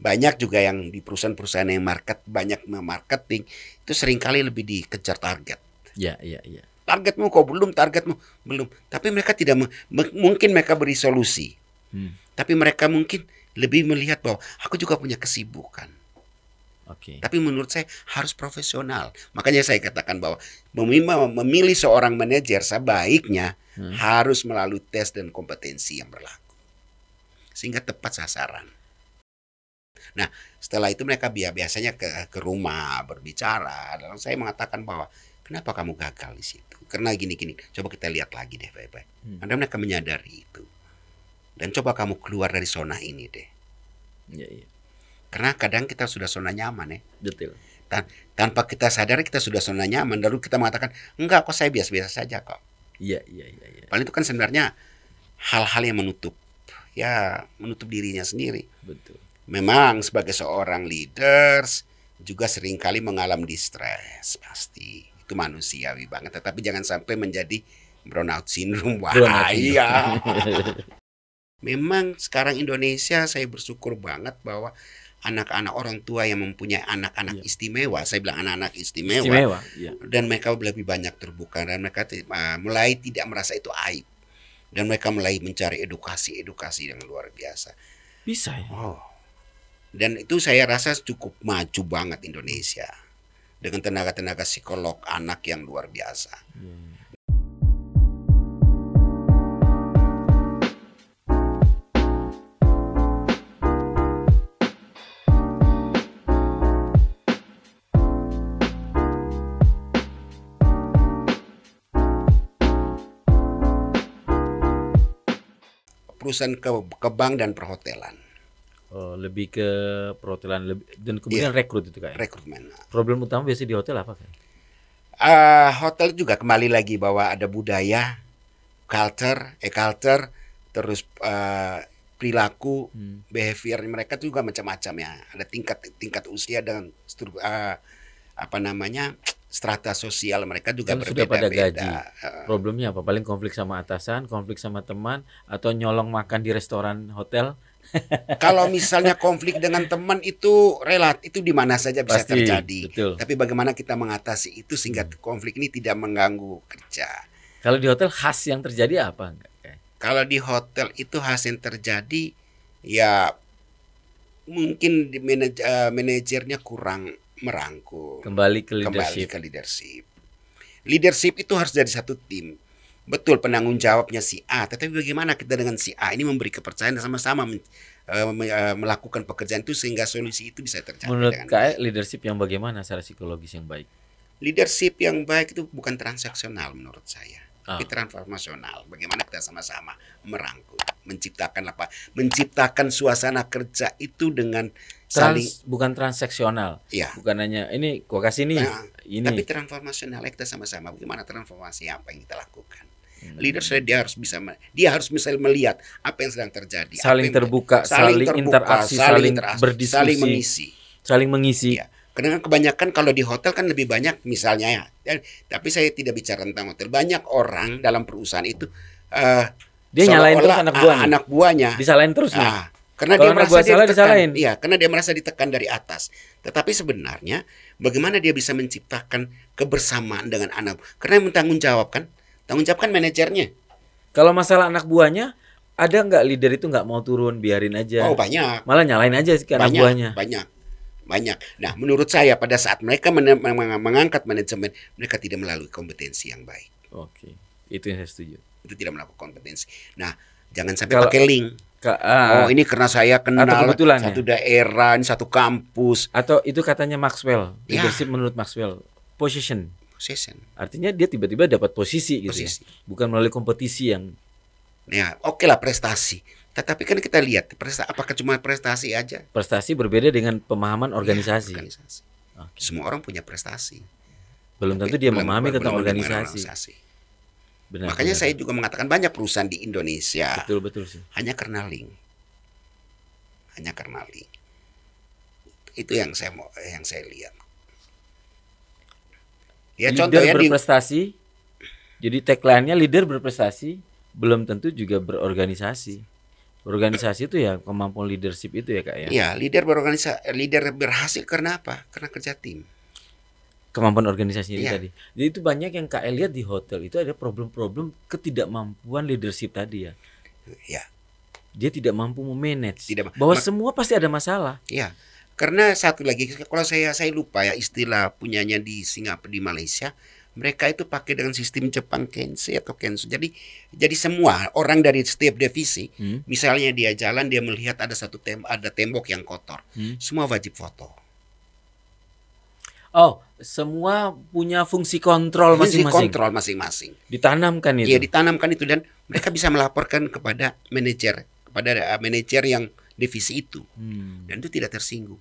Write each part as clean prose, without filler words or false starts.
banyak juga yang di perusahaan-perusahaan yang banyak marketing itu seringkali lebih dikejar target. Ya, ya, ya. Targetmu kok belum, targetmu belum. Tapi mereka tidak mungkin mereka beri solusi. Tapi mereka mungkin lebih melihat bahwa aku juga punya kesibukan. Oke. Tapi menurut saya harus profesional. Makanya saya katakan bahwa memilih seorang manajer sebaiknya harus melalui tes dan kompetensi yang berlaku. Sehingga tepat sasaran. Nah, setelah itu mereka biasanya ke rumah berbicara. Lalu saya mengatakan bahwa kenapa kamu gagal di situ? Karena gini-gini. Coba kita lihat lagi deh baik-baik. Anda mereka menyadari itu. Dan coba kamu keluar dari zona ini deh. Ya, ya. Karena kadang kita sudah zona nyaman ya. Betul. Tanpa kita sadar kita sudah zona nyaman. Lalu kita mengatakan, enggak kok saya biasa-biasa saja kok. Iya, iya, iya. Ya. Paling itu kan sebenarnya hal-hal yang menutup dirinya sendiri. Betul. Memang sebagai seorang leaders juga seringkali mengalami stres pasti. Itu manusiawi banget. Tetapi jangan sampai menjadi burnout syndrome. Wah, iya. Memang sekarang Indonesia saya bersyukur banget bahwa anak-anak orang tua yang mempunyai anak-anak istimewa, saya bilang anak-anak istimewa ya. Dan mereka lebih banyak terbuka dan mereka mulai tidak merasa itu aib. Dan mereka mulai mencari edukasi yang luar biasa. Bisa ya? Oh. Dan itu saya rasa cukup maju banget Indonesia dengan tenaga-tenaga psikolog anak yang luar biasa. Perusahaan ke bank dan perhotelan. Lebih ke perhotelan dan kemudian rekrut itu kayak. Rekrutmen. Problem utama biasanya di hotel apa kan? Hotel juga kembali lagi bahwa ada budaya, culture, terus perilaku, behavior mereka juga macam-macam ya. Ada tingkat usia dan strata sosial mereka juga kan berbeda-beda. Sudah pada gaji. Problemnya apa? Paling konflik sama atasan, konflik sama teman, atau nyolong makan di restoran hotel. Kalau misalnya konflik dengan teman itu itu di mana saja bisa terjadi. Betul. Tapi bagaimana kita mengatasi itu sehingga konflik ini tidak mengganggu kerja. Kalau di hotel khas yang terjadi apa? Kalau di hotel itu khas yang terjadi ya mungkin manajernya kurang merangkul. Kembali ke leadership. Leadership itu harus dari satu tim. Betul penanggung jawabnya si A, tetapi bagaimana kita dengan si A ini memberi kepercayaan dan sama-sama melakukan pekerjaan itu sehingga solusi itu bisa terjadi. Menurut KE leadership yang bagaimana secara psikologis yang baik? Leadership yang baik itu bukan transaksional menurut saya, tapi transformasional. Bagaimana kita sama-sama merangkul, menciptakan suasana kerja itu dengan bukan transaksional. Ya. Bukan hanya ini gua kasih nih. Ini. Tapi transformasional kita sama-sama bagaimana transformasi apa yang kita lakukan. Leader dia harus bisa melihat apa yang sedang terjadi, saling terbuka, saling interaksi, saling berdiskusi, saling mengisi. Ya. Karena kebanyakan kalau di hotel kan lebih banyak misalnya ya. Tapi saya tidak bicara tentang hotel. Banyak orang dalam perusahaan itu dia nyalain terus anak buahnya. Disalahin terus Karena dia merasa disalahin. Iya, karena dia merasa ditekan dari atas. Tetapi sebenarnya bagaimana dia bisa menciptakan kebersamaan dengan anak? Karena yang bertanggung jawab kan, manajernya. Kalau masalah anak buahnya, ada nggak leader itu nggak mau turun, biarin aja? Oh banyak. Malah nyalain aja sih anak buahnya. Banyak. Nah, menurut saya pada saat mereka mengangkat manajemen, mereka tidak melalui kompetensi yang baik. Oke, itu yang saya setuju. Itu tidak melakukan kompetensi. Nah, jangan sampai pakai link. Ini karena saya kenal satu daerah, ini satu kampus. Atau itu katanya Maxwell, leadership menurut Maxwell, position. Artinya dia tiba-tiba dapat posisi gitu. Ya? Bukan melalui kompetisi yang. Ya, oke lah prestasi. Tetapi kan kita lihat apakah cuma prestasi aja? Prestasi berbeda dengan pemahaman organisasi. Organisasi. Semua orang punya prestasi. Belum tentu dia memahami tentang organisasi. Benar, makanya saya juga mengatakan banyak perusahaan di Indonesia betul sih. hanya karena link. Itu yang saya lihat. Ya leader contohnya berprestasi. Jadi tagline-nya leader berprestasi, belum tentu juga berorganisasi. Organisasi itu ya kemampuan leadership itu ya Kak ya. Iya, leader berhasil karena apa? Karena kerja tim. Kemampuan organisasinya itu tadi. Jadi itu banyak yang Kak lihat di hotel itu ada problem-problem ketidakmampuan leadership tadi ya. Ya. Dia tidak mampu memanage. Bahwa semua pasti ada masalah. Iya. Karena satu lagi, kalau saya lupa ya istilah punyanya di Singapura, di Malaysia, mereka itu pakai dengan sistem Jepang Kensei atau Kensu. Jadi semua orang dari setiap divisi, misalnya dia jalan, dia melihat ada ada tembok yang kotor, semua wajib foto. Oh, semua punya fungsi kontrol masing-masing. Fungsi kontrol masing-masing. Ditanamkan itu. Iya, ditanamkan itu, dan mereka bisa melaporkan kepada manajer yang divisi itu, dan itu tidak tersinggung.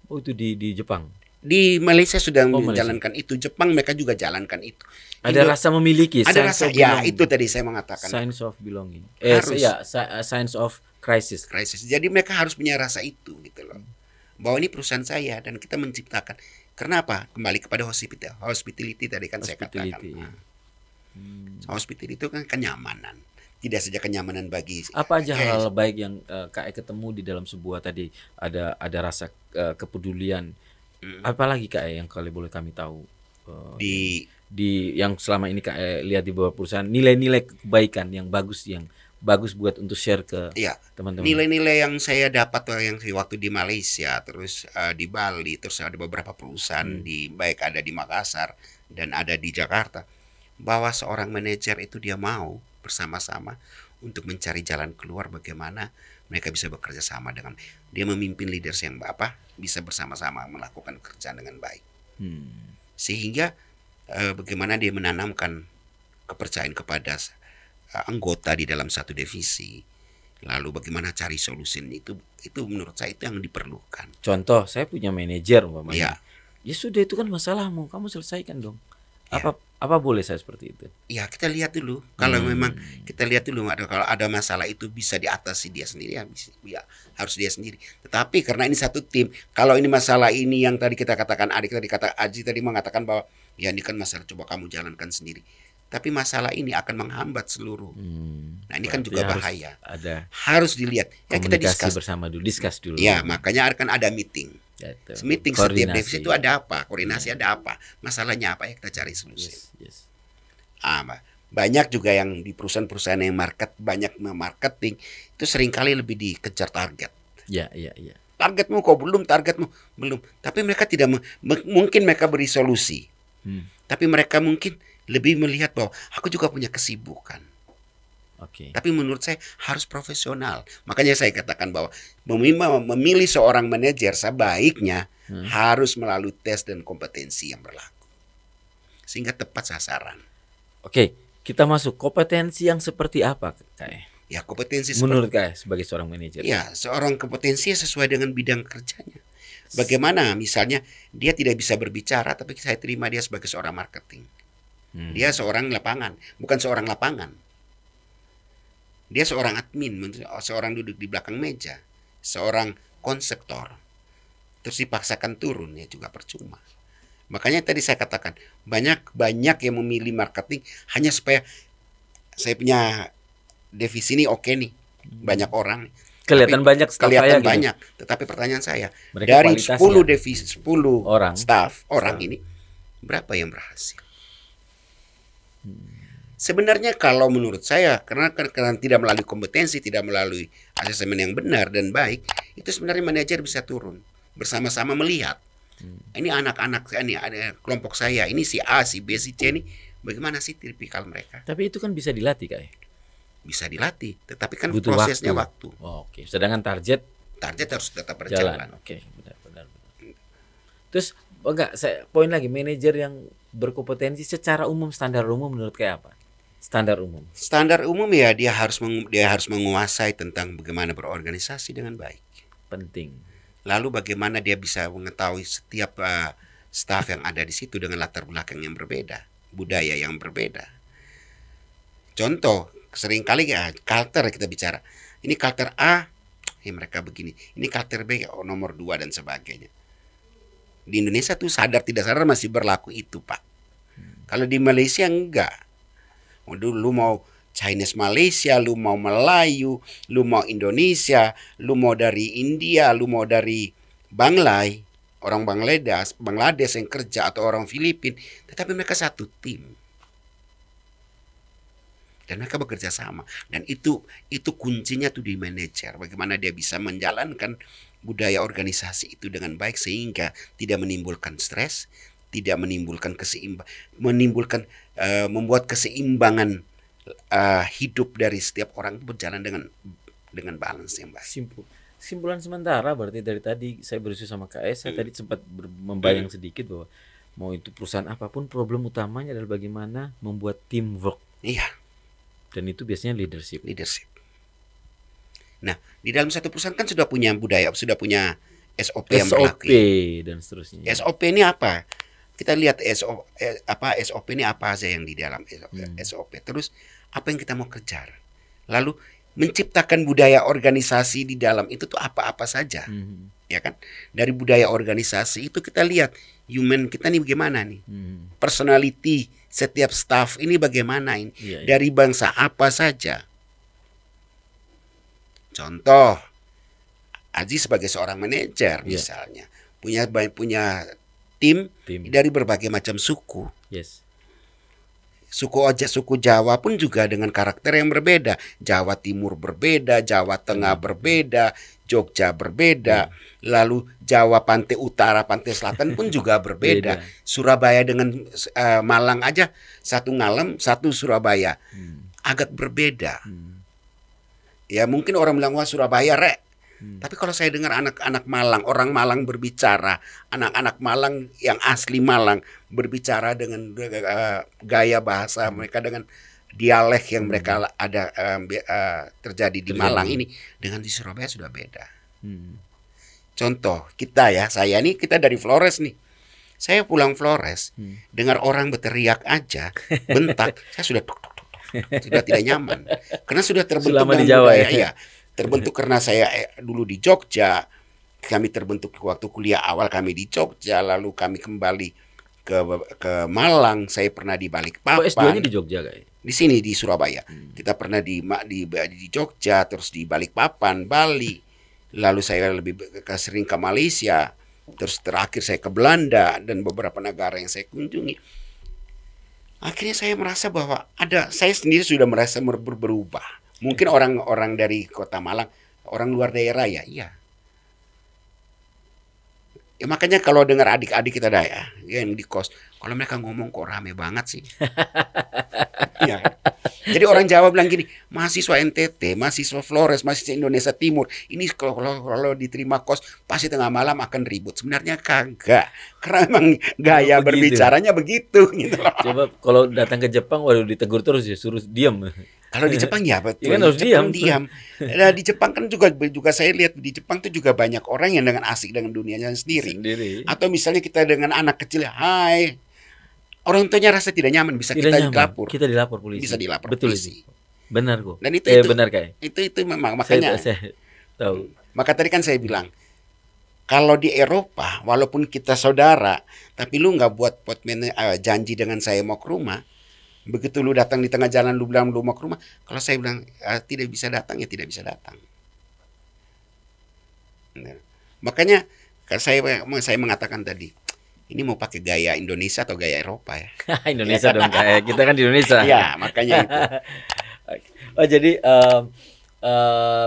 Oh, itu di Jepang. Di Malaysia sudah menjalankan itu, Jepang mereka juga jalankan itu. Ada rasa memiliki. Ada rasa, ya itu tadi saya mengatakan. Sense of belonging. Harus. Sense of crisis. Jadi mereka harus punya rasa itu gitu loh. Bahwa ini perusahaan saya dan kita menciptakan. Kenapa? Kembali kepada hospitality tadi kan saya katakan. Hospitality itu kan kenyamanan. Tidak saja kenyamanan bagi apa aja hal baik yang Kak ketemu di dalam sebuah tadi ada rasa kepedulian. Apalagi Kak yang kalau boleh kami tahu di yang selama ini Kak lihat di beberapa perusahaan, nilai-nilai kebaikan yang bagus buat untuk share ke teman-teman. Nilai-nilai yang saya dapat yang waktu di Malaysia, terus di Bali, terus ada beberapa perusahaan baik ada di Makassar dan ada di Jakarta, bahwa seorang manajer itu dia mau bersama-sama untuk mencari jalan keluar bagaimana mereka bisa bekerja sama dengan dia memimpin leaders yang bisa bersama-sama melakukan kerjaan dengan baik. Sehingga bagaimana dia menanamkan kepercayaan kepada anggota di dalam satu divisi. Lalu bagaimana cari solusi itu menurut saya itu yang diperlukan. Contoh, saya punya manajer umpamanya. Ya sudah, itu kan masalahmu, kamu selesaikan dong. Apa boleh saya seperti itu? Ya, kita lihat dulu. Kalau memang kita lihat dulu kalau ada masalah itu bisa diatasi dia sendiri, ya harus dia sendiri. Tetapi karena ini satu tim, kalau ini masalah ini yang tadi kita katakan, Aji tadi mengatakan bahwa ya ini kan masalah, coba kamu jalankan sendiri. Tapi masalah ini akan menghambat seluruh. Nah, ini kan juga bahaya. Harus dilihat. Ya, kita discuss dulu. Ya, makanya akan ada meeting. Meeting setiap divisi itu ada apa, koordinasi ada apa, masalahnya apa, ya kita cari solusi. Banyak juga yang di perusahaan-perusahaan yang banyak marketing itu seringkali lebih dikejar target. Targetmu kok belum, tapi mereka tidak mungkin mereka beri solusi. Tapi mereka mungkin lebih melihat bahwa aku juga punya kesibukan. Tapi menurut saya harus profesional. Makanya saya katakan bahwa memilih seorang manajer sebaiknya harus melalui tes dan kompetensi yang berlaku. Sehingga tepat sasaran. Kita masuk kompetensi yang seperti apa, Kak? Ya, kompetensi menurut Kak sebagai seorang manajer. Ya, seorang kompetensi sesuai dengan bidang kerjanya. Bagaimana misalnya dia tidak bisa berbicara tapi saya terima dia sebagai seorang marketing. Dia seorang lapangan, bukan seorang lapangan. Dia seorang admin, seorang duduk di belakang meja, seorang konseptor. Terus dipaksakan turun, ya juga percuma. Makanya tadi saya katakan, banyak yang memilih marketing hanya supaya saya punya divisi ini oke nih. Banyak orang. Kelihatan banyak staff saya gitu. Banyak. Tetapi pertanyaan saya, dari 10 divisi, 10 staff ini, berapa yang berhasil? Sebenarnya kalau menurut saya karena tidak melalui kompetensi, tidak melalui asesmen yang benar dan baik, itu sebenarnya manajer bisa turun bersama-sama melihat. Ini anak-anak ini ada kelompok saya, ini si A, si B, si C ini bagaimana sih tipikal mereka? Tapi itu kan bisa dilatih, Kak. Bisa dilatih, tetapi kan butuh prosesnya waktu. Sedangkan target harus tetap berjalan. Benar. Terus poin lagi, manajer yang berkompetensi secara umum, standar umum menurut kayak apa? Standar umum ya dia harus menguasai tentang bagaimana berorganisasi dengan baik. Penting. Lalu bagaimana dia bisa mengetahui setiap staf yang ada di situ dengan latar belakang yang berbeda, budaya yang berbeda. Contoh, seringkali culture kita bicara. Ini culture A, mereka begini. Ini culture B, nomor 2 dan sebagainya. Di Indonesia tuh sadar tidak sadar masih berlaku itu, Pak. Kalau di Malaysia enggak. Dulu mau Chinese Malaysia, lu mau Melayu, lu mau Indonesia, lu mau dari India, lu mau dari Banglai, orang Bangladesh yang kerja atau orang Filipina, tetapi mereka satu tim. Dan mereka bekerja sama. Dan itu kuncinya tuh di manajer. Bagaimana dia bisa menjalankan budaya organisasi itu dengan baik sehingga tidak menimbulkan stres, tidak menimbulkan membuat keseimbangan hidup dari setiap orang itu berjalan dengan balance yang baik. Simpulan sementara berarti dari tadi saya berdiskusi sama KS, saya tadi sempat membayang sedikit bahwa mau itu perusahaan apapun, problem utamanya adalah bagaimana membuat teamwork. Iya. Dan itu biasanya leadership. Nah, di dalam satu perusahaan kan sudah punya budaya, sudah punya SOP yang berlaku. Dan seterusnya. SOP ini apa? Kita lihat SOP ini apa aja yang di dalam SOP. Terus apa yang kita mau kejar? Lalu menciptakan budaya organisasi di dalam itu tuh apa-apa saja. Ya kan? Dari budaya organisasi itu kita lihat human kita nih bagaimana nih. Personality setiap staff ini bagaimana ini. Dari bangsa apa saja. Contoh, Aji sebagai seorang manajer misalnya punya tim dari berbagai macam suku. Suku Jawa pun juga dengan karakter yang berbeda. Jawa Timur berbeda, Jawa Tengah berbeda, Jogja berbeda. Lalu Jawa Pantai Utara, Pantai Selatan pun juga berbeda. Surabaya dengan Malang aja satu Ngalem, satu Surabaya. Agak berbeda. Ya mungkin orang bilang wah Surabaya rek. Tapi kalau saya dengar anak-anak Malang, orang Malang berbicara, anak-anak Malang yang asli Malang berbicara dengan gaya bahasa mereka, dengan dialek yang mereka ada terjadi di Malang ini, dengan di Surabaya sudah beda. Contoh saya nih kita dari Flores nih. Saya pulang Flores, dengar orang berteriak aja, bentak, saya sudah tidak nyaman karena sudah terbentuk selama di Jawa ya. Terbentuk karena saya dulu di Jogja, kami terbentuk waktu kuliah awal kami di Jogja, lalu kami kembali ke Malang, saya pernah di Balikpapan. S2-nya di Jogja kayak? Di sini di Surabaya. Kita pernah di Jogja, terus di Balikpapan, Bali. Lalu saya lebih sering ke Malaysia, terus terakhir saya ke Belanda dan beberapa negara yang saya kunjungi. Akhirnya saya merasa bahwa saya sendiri sudah merasa berubah. Mungkin orang-orang dari kota Malang, orang luar daerah ya, iya. Ya makanya kalau dengar adik-adik kita yang di kos, kalau mereka ngomong kok rame banget sih. Ya. Jadi orang Jawa bilang gini, mahasiswa NTT, mahasiswa Flores, mahasiswa Indonesia Timur, ini kalau diterima kos pasti tengah malam akan ribut. Sebenarnya kagak, karena memang gaya berbicaranya begitu. Gitu. Coba kalau datang ke Jepang, waduh ditegur terus ya, suruh diam. Kalau di Jepang ya betul, kan harus diam. Nah, di Jepang kan juga saya lihat di Jepang tuh juga banyak orang yang dengan asik dengan dunianya sendiri. Atau misalnya kita dengan anak kecil, hai, orang tuanya rasa tidak nyaman, kita dilapor. Kita dilapor polisi. Bisa dilapor polisi. Benar kok. Dan itu benar kayak. Itu memang makanya. Saya tahu. Maka tadi kan saya bilang, kalau di Eropa, walaupun kita saudara, tapi lu nggak buat janji dengan saya mau ke rumah. Begitu lu datang di tengah jalan lu bilang lu mau ke rumah, kalau saya bilang tidak bisa datang ya tidak bisa datang. Nah, makanya saya mengatakan tadi, ini mau pakai gaya Indonesia atau gaya Eropa ya? Indonesia dong kayak kita kan di Indonesia. Ya makanya itu. Jadi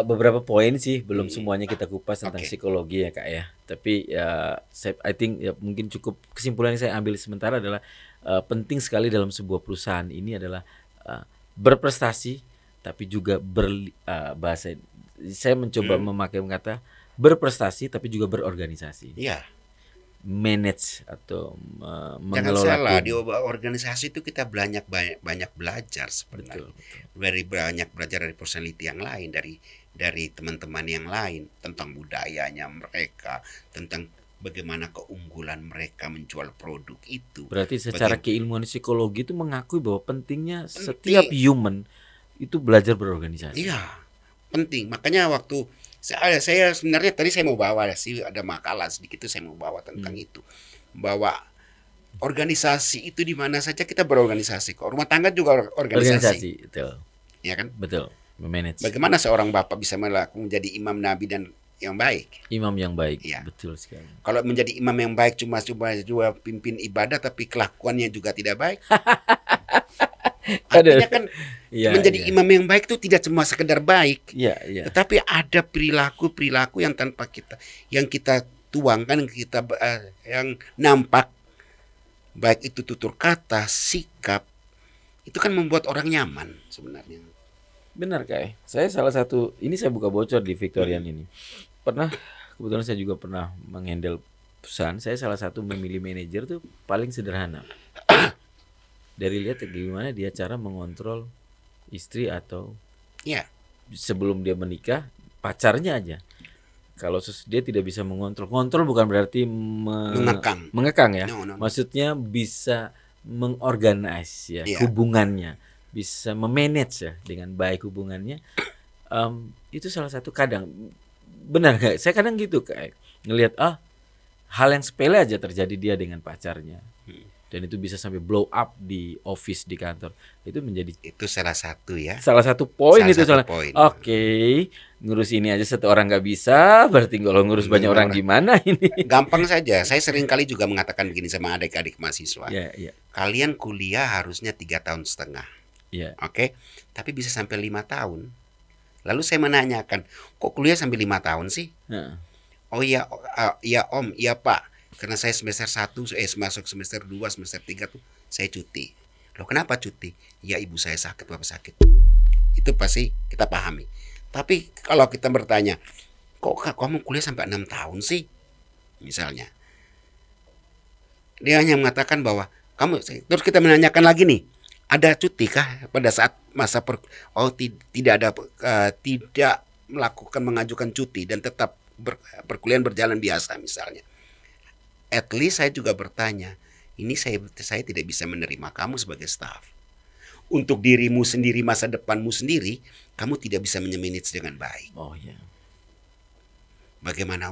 beberapa poin sih, belum semuanya kita kupas tentang psikologi ya Kak ya. Tapi ya I think ya mungkin cukup, kesimpulan yang saya ambil sementara adalah penting sekali dalam sebuah perusahaan ini adalah berprestasi, tapi juga bahasa saya mencoba memakai kata berprestasi tapi juga berorganisasi. Iya. Manage atau mengelola. Jangan salah, di organisasi itu kita banyak belajar sebenarnya. Dari banyak belajar dari personality yang lain, dari teman-teman yang lain tentang budayanya mereka, tentang bagaimana keunggulan mereka menjual produk itu. Berarti secara keilmuan psikologi itu mengakui bahwa pentingnya setiap human itu belajar berorganisasi. Iya, penting. Makanya waktu saya sebenarnya tadi saya mau bawa ada makalah sedikit itu saya mau bawa tentang itu. Bahwa organisasi itu di mana saja kita berorganisasi kok. Rumah tangga juga organisasi. Betul. ya kan? Betul, memanage. Bagaimana seorang bapak bisa menjadi imam nabi dan yang baik? Imam yang baik, Ya. betul sekali. Kalau menjadi imam yang baik cuma pimpin ibadah tapi kelakuannya juga tidak baik. Artinya kan Iya, menjadi iya. imam yang baik itu tidak cuma sekedar baik, Iya, iya. tetapi ada perilaku-perilaku yang yang kita tuangkan, yang nampak, baik itu tutur kata, sikap, itu kan membuat orang nyaman sebenarnya. Benar Kak. Saya salah satu, ini saya buka bocor di Victorian ini. Kebetulan saya juga pernah menghandle perusahaan. Saya salah satu memilih manajer tuh paling sederhana. Dari lihat gimana dia cara mengontrol istri atau Ya, sebelum dia menikah, pacarnya aja. Kalau dia tidak bisa mengontrol. Kontrol bukan berarti mengekang ya. No. Maksudnya bisa mengorganize ya Iya. hubungannya, bisa memanage ya dengan baik hubungannya. Itu salah satu kadang benar gak? Saya kadang gitu kayak ngelihat hal yang sepele aja terjadi dia dengan pacarnya. Dan itu bisa sampai blow up di office, di kantor. Itu menjadi itu salah satu ya. salah satu poin Salah itu satu soalnya. poin. Oke, ngurus ini aja satu orang nggak bisa, berarti kalau ngurus banyak orang gimana ini? Gampang saja. Saya sering kali juga mengatakan begini sama adik-adik mahasiswa. Ya, ya, Kalian kuliah harusnya 3,5 tahun. ya. Oke, tapi bisa sampai 5 tahun. Lalu saya menanyakan, kok kuliah sampai 5 tahun sih? Nah, Oh iya, iya Om, iya Pak. Karena saya semester 1, masuk semester 2, semester 3 tuh saya cuti. Loh kenapa cuti? Ya ibu saya sakit, bapak sakit. Itu pasti kita pahami. Tapi kalau kita bertanya, kok kamu kuliah sampai 6 tahun sih? Misalnya. Dia hanya mengatakan bahwa terus kita menanyakan lagi nih, ada cuti kah pada saat masa tidak ada, tidak mengajukan cuti dan tetap perkuliahan berjalan biasa misalnya. At least saya juga bertanya, ini saya tidak bisa menerima kamu sebagai staff. Untuk dirimu sendiri, masa depanmu sendiri, kamu tidak bisa memanage dengan baik. oh ya, Bagaimana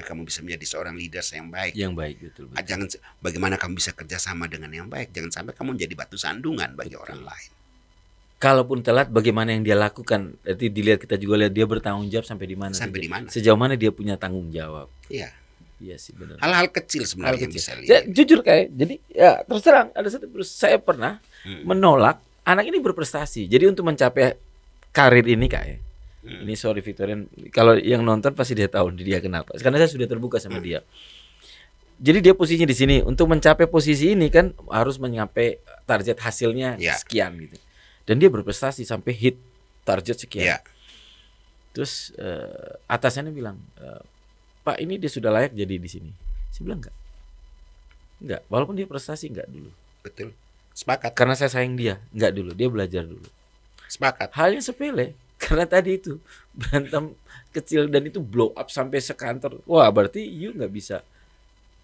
kamu bisa menjadi seorang leader yang baik? yang baik betul. Bagaimana kamu bisa kerjasama dengan yang baik? Jangan sampai kamu menjadi batu sandungan bagi orang lain. Kalaupun telat, bagaimana yang dia lakukan? Jadi dilihat, kita juga lihat dia bertanggung jawab sampai di mana. Sampai di mana? Sejauh mana dia punya tanggung jawab. Iya. Iya sih benar. Hal-hal kecil sebenarnya Hal yang bisa kecil. lihat. Jujur kayak, jadi ya terus terang ada satu saya pernah menolak anak ini berprestasi. Jadi untuk mencapai karir ini kayak, ini sorry Victorian, kalau yang nonton pasti dia tahu dia kenapa. Karena saya sudah terbuka sama dia. Jadi dia posisinya di sini. Untuk mencapai posisi ini kan harus mencapai target hasilnya sekian gitu. Dan dia berprestasi sampai hit target sekian. Ya. Terus atasannya bilang, Pak ini dia sudah layak jadi di sini. Saya bilang enggak. Walaupun dia prestasi enggak dulu. Betul. Sepakat. Karena saya sayang dia, enggak dulu. Dia belajar dulu. Sepakat. Hal yang sepele. Karena tadi itu berantem kecil dan itu blow up sampai sekantor. Wah berarti you nggak bisa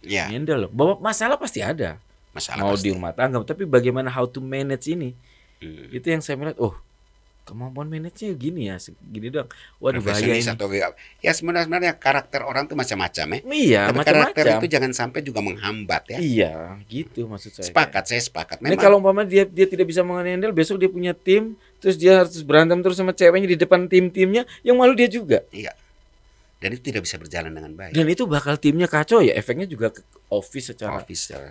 handle loh. Bahwa masalah pasti ada. Mau di rumah tangga. Tapi bagaimana how to manage ini. Itu yang saya melihat, kemampuan manajenya gini ya, gini dong. Waduh bahaya ini. Ya sebenarnya karakter orang tuh macam-macam ya. Iya, tapi karakter itu jangan sampai juga menghambat ya. Iya, gitu maksud saya. Saya sepakat. Ini kalau umpama dia tidak bisa menghandle, besok dia punya tim, terus dia harus berantem terus sama ceweknya di depan tim-timnya, yang malu dia juga. Iya. Dan itu tidak bisa berjalan dengan baik. Dan itu bakal timnya kacau ya, efeknya juga ke office secara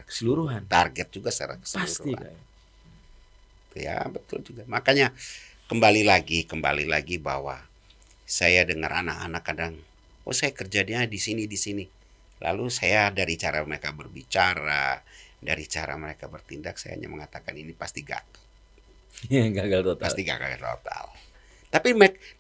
keseluruhan. Target juga secara keseluruhan. Pasti kayak. Ya betul juga. Makanya kembali lagi bahwa saya dengar anak-anak kadang, saya kerjanya di sini. Lalu saya dari cara mereka berbicara, dari cara mereka bertindak, saya hanya mengatakan ini pasti gagal. Gagal total. Pasti gagal total.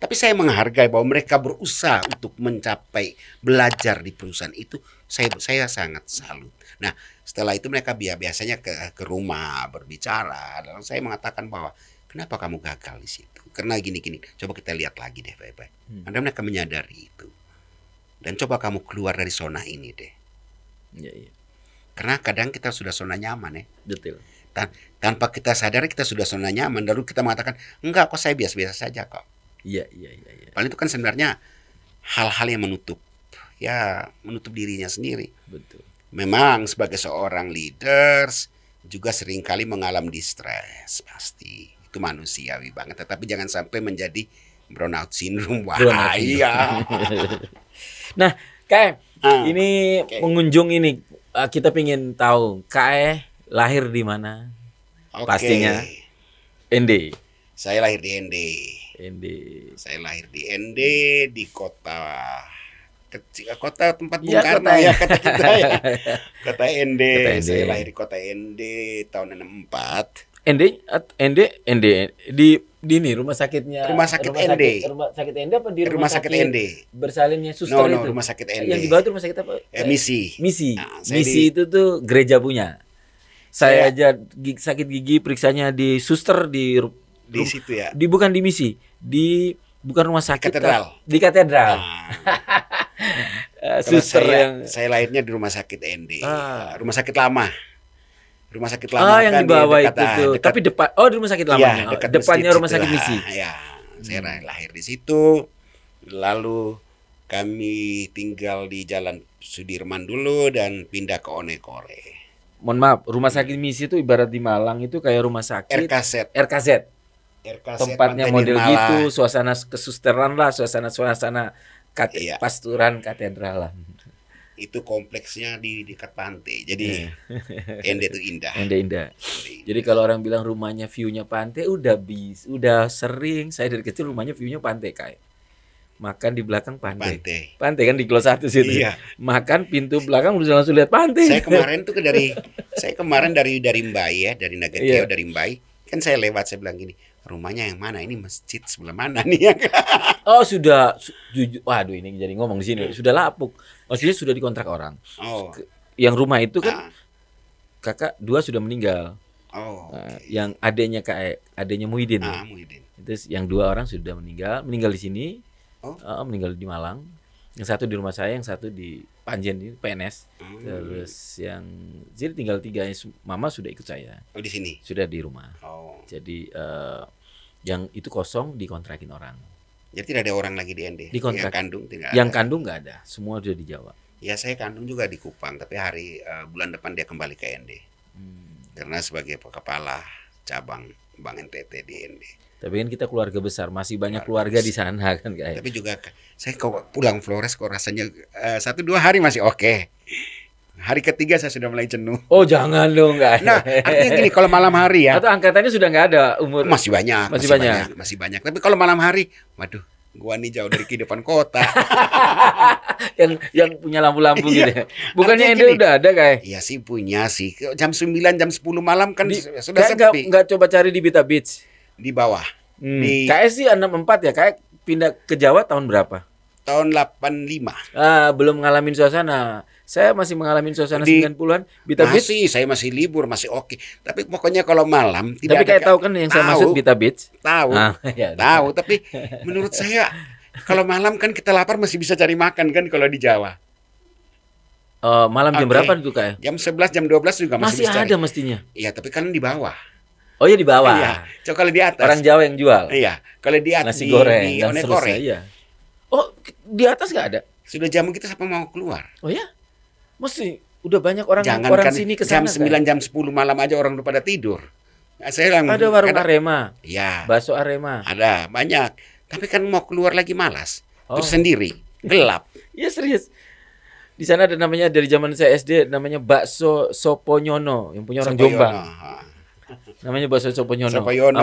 Tapi saya menghargai bahwa mereka berusaha untuk mencapai belajar di perusahaan itu. Saya sangat salut. Nah, setelah itu mereka biasanya ke rumah berbicara. Lalu saya mengatakan bahwa kenapa kamu gagal di situ? Karena gini. Coba kita lihat lagi deh baik-baik. Anda mereka menyadari itu. Dan coba kamu keluar dari zona ini deh. Iya. Karena kadang kita sudah zona nyaman ya. Betul. Tanpa kita sadari kita sudah zona nyaman. Lalu kita mengatakan, enggak kok saya biasa-biasa saja kok. Iya. Paling itu kan sebenarnya hal-hal yang menutup dirinya sendiri. Betul. Memang sebagai seorang leaders juga seringkali mengalami stres, pasti. itu manusiawi banget, tetapi jangan sampai menjadi burnout syndrome. Wah, Burnout syndrome. iya. Nah, Kak, ini Oke. pengunjung ini kita pingin tahu Kak lahir di mana? Oke. Pastinya ND. Saya lahir di ND. ND. Saya lahir di ND, di kota kecil, kota tempat Bung Ya, Karno kota ya, kata kita ya. Kota ND. Kota ND. Saya lahir di kota ND tahun 64. ND di ini rumah sakitnya. Rumah sakit ND. Rumah sakit ND apa di Rumah sakit ND. Bersalinnya suster No, itu? rumah sakit ND. Yang di bawah itu rumah sakit apa? Misi. Misi. Nah, saya Misi itu tuh gereja punya. Saya aja sakit gigi periksanya di suster di situ ya. bukan di Misi, bukan rumah sakit. katedral. Di katedral. Kalau Suster saya lahirnya di rumah sakit ND. Ah. Rumah sakit lama. Rumah sakit lama yang kan di bawah dekat, itu tuh. dekat, Tapi depan di rumah sakit lamanya. iya, dekat Depannya masjid rumah sakit situlah. Misi. Ya, saya lahir di situ. Lalu kami tinggal di Jalan Sudirman dulu dan pindah ke Onekore. Mohon maaf, rumah sakit Misi itu ibarat di Malang itu kayak rumah sakit RKZ. RKZ. Tempatnya Mantenir model Malang. gitu, suasana kesusteran lah, suasana Iya. pasturan katedralan. Itu kompleksnya di dekat pantai. Jadi ND itu indah. Indah. Jadi kalau orang bilang rumahnya view-nya pantai, udah sering. Saya dari kecil rumahnya view-nya pantai kayak. Makan di belakang pantai. Pantai kan di Klo 1 situ. Iya. Makan pintu belakang udah langsung lihat pantai. Saya kemarin dari Mbai ya, dari Nagateo, Iya. dari Mbai. Kan saya lewat, saya bilang gini, rumahnya yang mana? Ini masjid sebelah mana nih? Oh sudah, waduh ini jadi ngomong di sini. Sudah lapuk. Maksudnya sudah dikontrak orang. Oh. Yang rumah itu kan Ah. kakak 2 sudah meninggal. Oh. Yang adenya Muhyiddin. Muhyiddin. Terus yang 2 orang sudah meninggal di sini. Oh. Meninggal di Malang. Yang satu di rumah saya, yang satu di Panjen di PNS. Terus yang jadi tinggal 3. Mama sudah ikut saya. Oh, di sini. Sudah di rumah. Oh. Jadi yang itu kosong dikontrakin orang. Jadi tidak ada orang lagi di ND. Dikontrak. Yang kandung tidak Yang ada. kandung nggak ada, semua sudah di Jawa. Ya saya kandung juga di Kupang, tapi bulan depan dia kembali ke ND. Karena sebagai kepala cabang Bank NTT di ND. Tapi kan kita keluarga besar, masih banyak keluarga di sana kan kayak. Tapi juga saya kok pulang Flores kok rasanya 1-2 hari masih oke. Hari ketiga saya sudah mulai jenuh. Oh jangan dong, nggak. Nah, artinya gini, kalau malam hari ya Atau angkatannya sudah nggak ada umur. masih banyak. Masih banyak. Tapi kalau malam hari, waduh, gua nih jauh dari kehidupan kota. yang punya lampu-lampu gitu. Iya. Ya. Bukannya Artinya Ende gini, udah ada kayak. Iya sih punya sih. Jam 9, jam 10 malam kan sudah sepi. Nggak coba cari di Bita Beach. Di bawah. Di Kayak sih 64 ya, kayak pindah ke Jawa tahun berapa? tahun 85. Belum ngalamin suasana. Saya masih mengalami suasana Di- 90-an. Bita Beach. Saya masih libur, masih oke. Tapi pokoknya kalau malam tidak Tapi ada kayak tahu kan yang saya maksud Bita Beach. Tahu. Ya, Tahu, tapi menurut saya kalau malam kan kita lapar masih bisa cari makan kan kalau di Jawa. Malam jam Oke. berapa itu kayak? Jam 11, jam 12 juga Masih masih, bisa cari. ada mestinya. Iya, tapi kan di bawah. Oh ya di bawah. Iya. Coba kalau di atas. Orang Jawa yang jual. Iya, kalau di atas Nasi goreng di dan Onekore. seterusnya. Iya. Oh, di atas nggak ada. Sudah jam kita siapa mau keluar? Oh ya? Mesti udah banyak orang Jangan sini ke jam sana. 9, jam 10 malam aja orang udah pada tidur. Nah, saya bilang, Ada warung kadang- Arema, Iya, bakso Arema. ada banyak. Tapi kan mau keluar lagi malas. Oh. Terus sendiri, gelap. Iya serius. Di sana ada namanya dari zaman saya SD namanya bakso Soponyono yang punya orang Sopoyono. Jombang. Namanya bakso Soponyono. Sopoyono.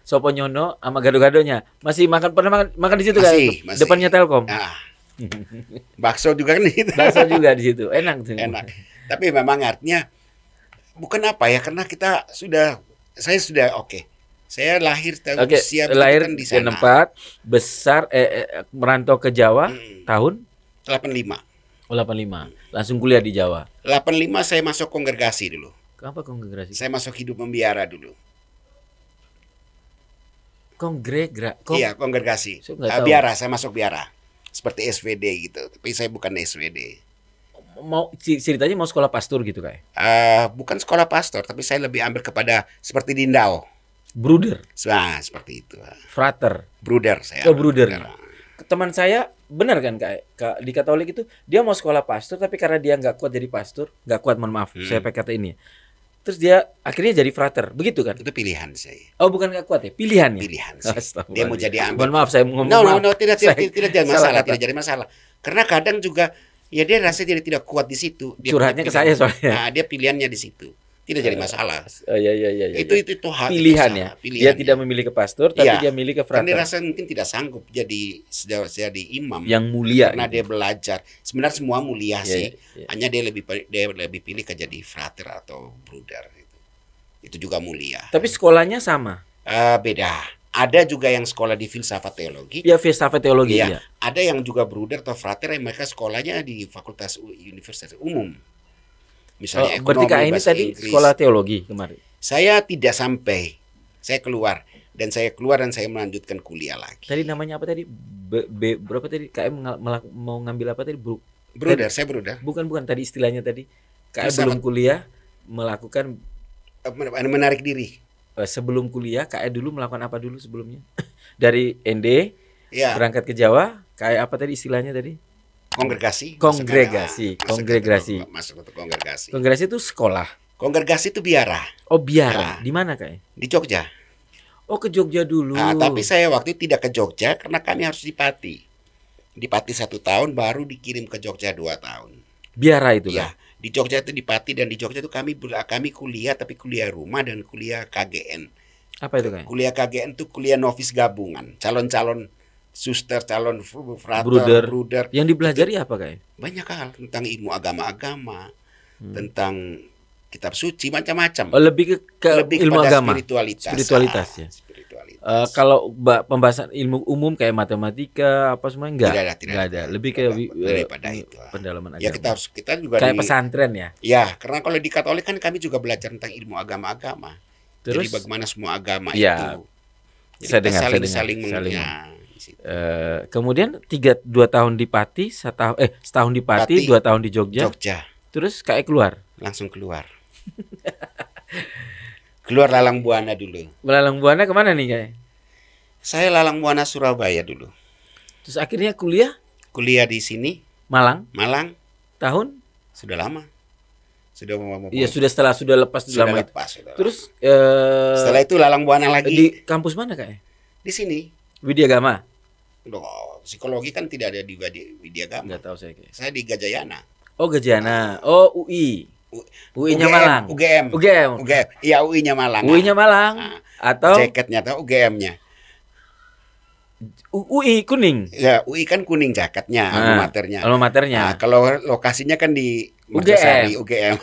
Soponyono sama gado-gadonya. Masih pernah makan di situ Masih, kan? masih. Depannya Telkom. Nah, bakso juga kan gitu. Bakso juga di situ. Enak tuh. Enak. Tapi memang artinya bukan apa ya, karena saya sudah oke. Saya lahir Oke, usia lahir kan di di sana. 64, besar merantau ke Jawa tahun 85. 85. Langsung kuliah di Jawa. 85 saya masuk kongregasi dulu. Apa kongregasi? Saya masuk hidup membiara dulu. Iya, kongregasi. Saya nggak tahu. Biara, saya masuk biara. Seperti SVD gitu. Tapi saya bukan SVD. Mau ceritanya mau sekolah pastor gitu kayak. Bukan sekolah pastor, tapi saya lebih ambil kepada seperti di Indau. Bruder, Nah, seperti itu. frater. Bruder saya. Oh, bruder. Bruder. Teman saya benar kan kayak di Katolik itu dia mau sekolah pastor tapi karena dia nggak kuat jadi pastor, nggak kuat, mohon maaf, saya pakai kata ini. Terus dia akhirnya jadi frater, begitu kan? Itu pilihan saya. Oh, bukan nggak kuat ya, pilihannya. Pilihan saya. Dia mau jadi ambil. Mohon maaf saya ngomong. No, tidak jadi masalah, kata. tidak jadi masalah. Karena kadang juga ya dia rasa jadi tidak kuat di situ. Dia curhatnya ke saya soalnya. Nah, dia pilihannya di situ. Tidak jadi masalah. Iya. Itu hak pilihan ya. Dia tidak memilih ke pastor, tapi dia milih ke frater. Karena dia rasa mungkin tidak sanggup jadi imam. Yang mulia. Karena dia belajar. Sebenarnya semua mulia sih. Iya. Hanya dia lebih pilih ke jadi frater atau bruder. Itu juga mulia. Tapi sekolahnya sama. Beda. Ada juga yang sekolah di filsafat teologi. Ya, filsafat teologi. Ya. Ada yang juga bruder atau frater yang mereka sekolahnya di fakultas universitas umum. Misalnya berarti Kak ini tadi Inggris. Sekolah teologi kemarin. Saya tidak sampai. Saya keluar dan saya melanjutkan kuliah lagi. Tadi namanya apa tadi? Berapa tadi? KM mau ngambil apa tadi? Bruder, saya bruder. Bukan tadi istilahnya tadi. KM belum kuliah melakukan menarik diri. Sebelum kuliah KM dulu melakukan apa dulu sebelumnya? Dari ND berangkat ke Jawa, KM apa tadi istilahnya tadi? Kongregasi. Masuk ke kongregasi. Kongregasi itu sekolah. Kongregasi itu biara. Oh, biara. Di mana, Kak? Di Jogja. Oh, ke Jogja dulu. Tapi saya waktu itu tidak ke Jogja karena kami harus di Pati. Di Pati 1 tahun, baru dikirim ke Jogja 2 tahun. Biara itu kan? Di Jogja itu di Pati, dan di Jogja itu kami kuliah, tapi kuliah rumah dan kuliah KGN. Apa itu, Kak? Kuliah KGN itu kuliah novis gabungan. Calon-calon suster, calon frater, bruder. Yang dipelajari apa, Kak? Banyak hal tentang ilmu agama-agama, tentang kitab suci, macam-macam. Oh, lebih ke ilmu agama, spiritualitas ya. Kalau pembahasan ilmu umum kayak matematika apa semua enggak ada. Lebih ke daripada itu. Pendalaman agama. Ya kita juga kayak pesantren ya. Ya, karena kalau di Katolik kan kami juga belajar tentang ilmu agama-agama. Jadi bagaimana semua agama itu. Jadi saling mengenal. Kemudian 2 tahun di Pati, setahun di Pati, 2 tahun di Jogja. Terus kayak keluar. Langsung keluar. Keluar Lalang Buana dulu. Lalang Buana kemana nih, Kak? Saya Lalang Buana Surabaya dulu. Terus akhirnya kuliah? Kuliah di sini. Malang. Tahun? Sudah lama. Iya, sudah lepas lama itu. Terus setelah itu Lalang Buana lagi. Di kampus mana, Kak? Di sini. Widya Gama. Psikologi kan tidak ada di Widya Gama. Enggak tahu saya. Saya di Gajayana. Oh, Gajayana. Oh, UI. UI-nya Malang. UGM. Iya, UI-nya Malang. UI-nya Malang. Atau jaketnya atau UGM-nya. UI kuning. Ya, UI kan kuning jaketnya, alma maternya. Kalau lokasinya kan di Merjosari, UGM.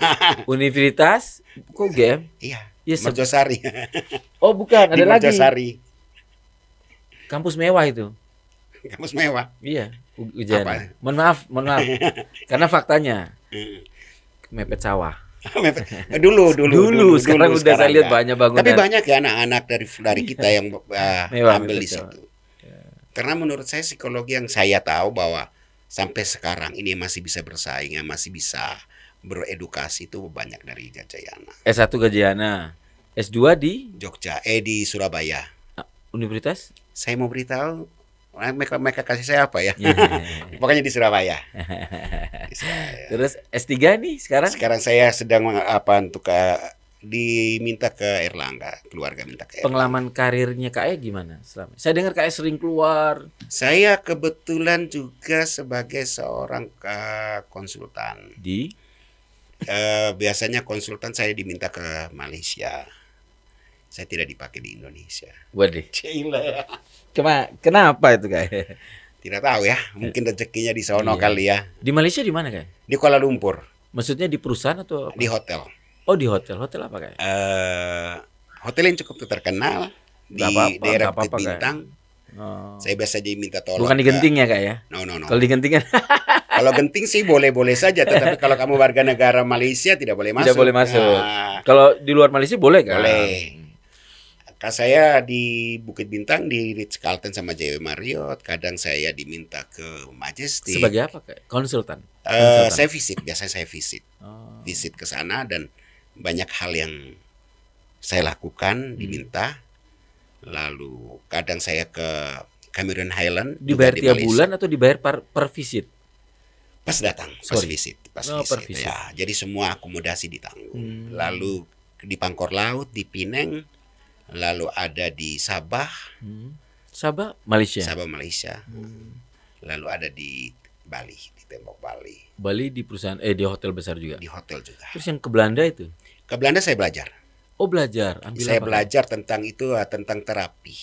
Universitas kok UGM? Iya. Merjosari. Oh, bukan, ada lagi. Merjosari. Kampus mewah itu. Kampus mewah. Iya, Ujana. Mohon maaf. Karena faktanya mepet sawah. Dulu. Sekarang udah saya lihat banyak bangunan. Tapi banyak ya anak-anak dari kita yang ambil di situ. Karena menurut saya psikologi yang saya tahu bahwa sampai sekarang ini masih bisa bersaing, masih bisa beredukasi itu banyak dari Gajayana. S1 Gajayana, S2 di Jogja, di Surabaya. Universitas? Saya mau beritahu mereka kasih saya apa ya? Pokoknya di Surabaya. Terus S3 nih sekarang? Sekarang saya sedang diminta ke Erlangga, keluarga minta ke Erlangga. Pengalaman karirnya Kak gimana selama? Saya dengar Kak sering keluar. Saya kebetulan juga sebagai seorang konsultan. Biasanya konsultan saya diminta ke Malaysia. Saya tidak dipakai di Indonesia. Waduh. Kenapa itu, Kak? Tidak tahu ya, mungkin rezekinya di sono kali ya. Di Malaysia di mana, Kak? Di Kuala Lumpur. Maksudnya di perusahaan atau apa? Di hotel. Oh, di hotel. Hotel apa, Kak? Hotel yang cukup terkenal di daerah Bukit Bintang. Saya biasa diminta tolong. Bukan di Genting ya, Kak ya? No. Kalau di Genting kan kalau Genting sih boleh-boleh saja, tetapi kalau kamu warga negara Malaysia tidak boleh masuk. Tidak boleh masuk. Kalau di luar Malaysia boleh, Kak? Boleh. Saya di Bukit Bintang di Ritz-Carlton sama JW Marriott. Kadang saya diminta ke Majestic. Sebagai apa, Kak? Konsultan? Saya biasanya saya visit. Visit ke sana dan banyak hal yang saya lakukan diminta. Lalu kadang saya ke Cameron Highland. Dibayar tiap bulan atau dibayar per visit? Pas datang, pas visit. Per visit. Ya, jadi semua akomodasi ditanggung. Lalu di Pangkor Laut, di Pineng, lalu ada di Sabah, Sabah, Malaysia. Sabah Malaysia, lalu ada di Bali, di Tembok Bali. Bali di perusahaan di hotel besar juga. Di hotel juga. Terus yang ke Belanda itu? Ke Belanda saya belajar. Oh belajar. Saya belajar tentang itu, tentang terapi.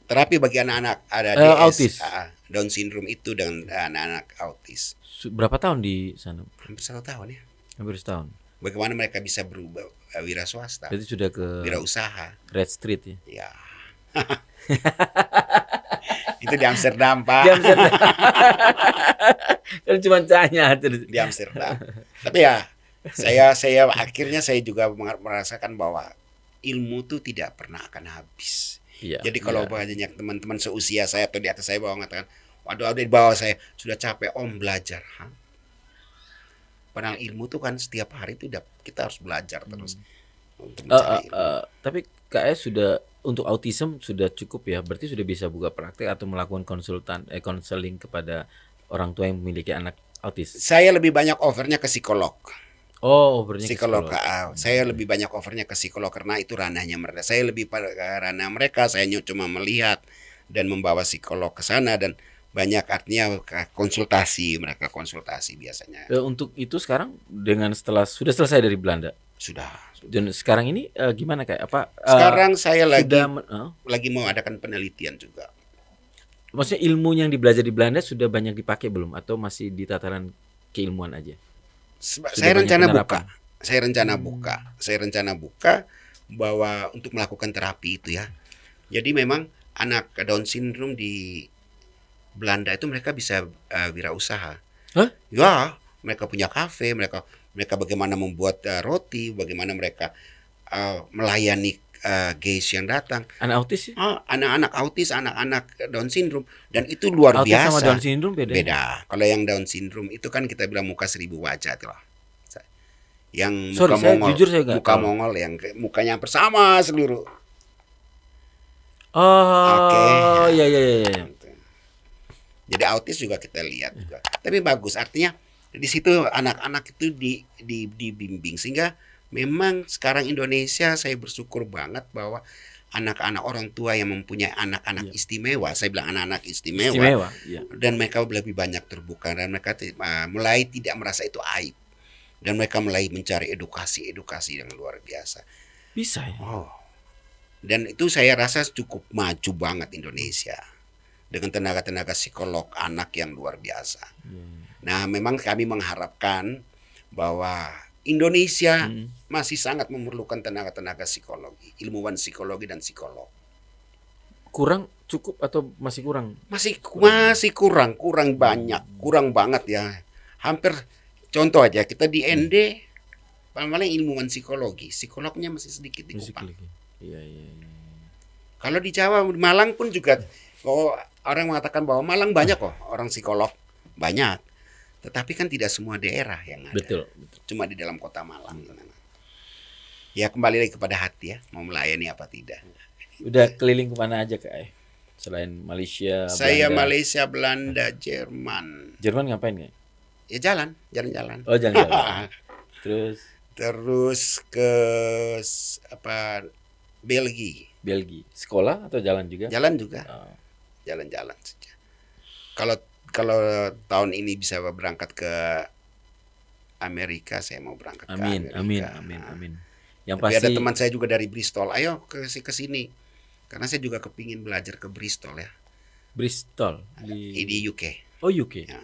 Terapi bagi anak-anak ada autis. Down syndrome itu dengan anak-anak autis. Berapa tahun di sana? Hampir 1 tahun ya. Hampir setahun. Bagaimana mereka bisa berubah wira swasta? Jadi sudah ke wirausaha. Red Street ya. Ya. Itu di Amsterdam, Pak. Di Amsterdam. Kan cuma tanya di Amsterdam. Tapi ya, saya akhirnya saya juga merasakan bahwa ilmu itu tidak pernah akan habis. Iya, jadi kalau banyak teman-teman seusia saya atau di atas saya bahwa mengatakan, waduh di bawah saya sudah capek om belajar. Padahal ilmu itu kan setiap hari itu kita harus belajar terus untuk mencari ilmu. Tapi KS sudah untuk autism sudah cukup ya, berarti sudah bisa buka praktek atau melakukan konseling kepada orang tua yang memiliki anak autis. Saya lebih banyak overnya ke psikolog. Oh, overnya psikolog. Saya lebih banyak overnya ke psikolog karena itu ranahnya mereka. Saya lebih pada ranah mereka. Saya cuma melihat dan membawa psikolog ke sana dan banyak artinya konsultasi, mereka konsultasi biasanya. Untuk itu sekarang sudah selesai dari Belanda. Sudah. Dan sekarang ini gimana kayak apa? Sekarang saya lagi mau adakan penelitian juga. Maksudnya ilmu yang belajar di Belanda sudah banyak dipakai belum atau masih di tataran keilmuan aja? Saya rencana buka. Saya rencana buka bahwa untuk melakukan terapi itu ya. Jadi memang anak Down syndrome di Belanda itu mereka bisa wirausaha. Hah? Ya, mereka punya kafe, mereka bagaimana membuat roti, bagaimana mereka melayani guys yang datang. Anak autis? Anak-anak autis, anak-anak Down syndrome, dan itu luar autis biasa. Sama Down syndrome beda. Kalau yang Down syndrome itu kan kita bilang muka 1000 wajah itu lah. Yang muka Mongol yang mukanya bersama seluruh. Oh, iya. Jadi autis juga kita lihat juga. Tapi bagus, artinya di situ anak-anak itu dibimbing sehingga memang sekarang Indonesia saya bersyukur banget bahwa anak-anak orang tua yang mempunyai anak-anak istimewa, saya bilang anak-anak istimewa dan mereka lebih banyak terbuka dan mereka mulai tidak merasa itu aib dan mereka mulai mencari edukasi yang luar biasa. Bisa ya? Dan itu saya rasa cukup maju banget Indonesia dengan tenaga-tenaga psikolog anak yang luar biasa. Nah, memang kami mengharapkan bahwa Indonesia masih sangat memerlukan tenaga-tenaga psikologi, ilmuwan psikologi dan psikolog. Kurang cukup atau masih kurang? Masih kurang banget ya. Hampir contoh aja kita di ND paling ilmuwan psikolognya masih sedikit di Kupang. Iya. Kalau di Jawa, Malang pun juga orang mengatakan bahwa Malang banyak kok orang psikolog, banyak. Tetapi kan tidak semua daerah yang ada. Betul. Cuma di dalam kota Malang. Ya kembali lagi kepada hati ya, mau melayani apa tidak. Udah keliling kemana aja Kak? Selain Malaysia, Saya Belanda. Malaysia, Belanda, Jerman. Jerman ngapain Kak? Ya jalan-jalan. Oh jalan-jalan. Terus ke Belgia. Sekolah atau jalan juga? Jalan juga. Jalan-jalan saja. Kalau tahun ini bisa berangkat ke Amerika, saya mau berangkat ke Amerika. Amin. Yang Tapi pasti ada teman saya juga dari Bristol. Ayo ke sini. Karena saya juga kepingin belajar ke Bristol ya. Bristol di UK. Oh UK. Ya.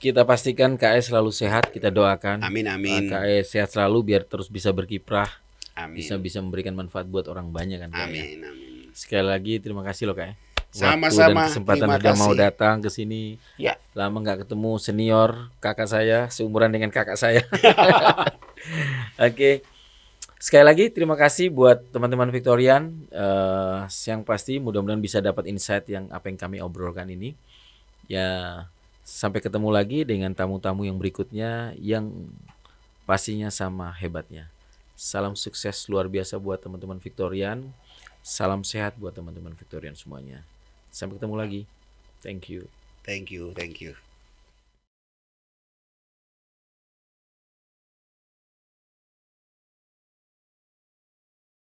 Kita pastikan KS selalu sehat, kita doakan. Amin. KS sehat selalu biar terus bisa berkiprah. Amin. Bisa memberikan manfaat buat orang banyak kan. Amin. Sekali lagi terima kasih loh Kak. Sama-sama. Dan kesempatan sudah mau datang ke sini. Ya. Lama nggak ketemu senior kakak saya, seumuran dengan kakak saya. Oke. Sekali lagi terima kasih buat teman-teman Victorian. Yang pasti mudah-mudahan bisa dapat insight yang apa yang kami obrolkan ini. Ya, sampai ketemu lagi dengan tamu-tamu yang berikutnya yang pastinya sama hebatnya. Salam sukses luar biasa buat teman-teman Victorian. Salam sehat buat teman-teman Victorian semuanya. Sampai ketemu lagi. Thank you. Thank you.